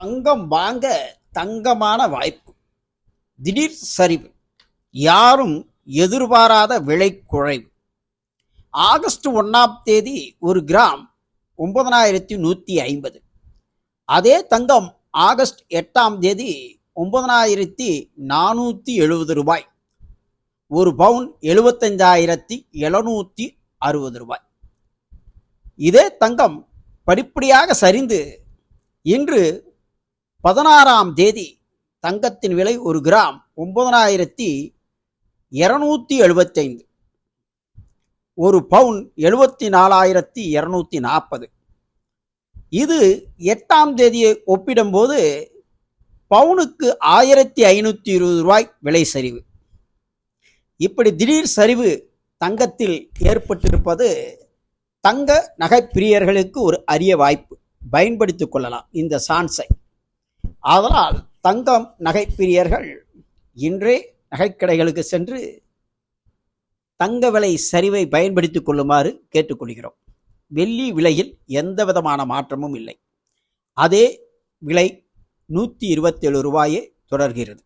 தங்கம் வாங்க தங்கமான வாய்ப்பு. திடீர் சரிவு. யாரும் எதிர்பாராத விலை குறைவு. ஆகஸ்ட் 1ஆம் தேதி ஒரு கிராம் 9150. அதே தங்கம் ஆகஸ்ட் 8ஆம் தேதி 9470 ரூபாய். ஒரு பவுன் 75,760 ரூபாய். இதே தங்கம் படிப்படியாக சரிந்து இன்று 16ஆம் தேதி தங்கத்தின் விலை ஒரு கிராம் 9275. ஒரு பவுன் 74,240. இது 8ஆம் தேதியை ஒப்பிடும்போது பவுனுக்கு 1520 ரூபாய் விலை சரிவு. இப்படி திடீர் சரிவு தங்கத்தில் ஏற்பட்டிருப்பது தங்க நகை பிரியர்களுக்கு ஒரு அரிய வாய்ப்பு. பயன்படுத்திக் கொள்ளலாம் இந்த சான்ஸை. அதனால் தங்கம் நகை பிரியர்கள் இன்றே நகைக்கடைகளுக்கு சென்று தங்க விலை சரிவை பயன்படுத்திக் கொள்ளுமாறு கேட்டுக்கொள்கிறோம். வெள்ளி விலையில் எந்த விதமான மாற்றமும் இல்லை. அதே விலை 127 ரூபாயே தொடர்கிறது.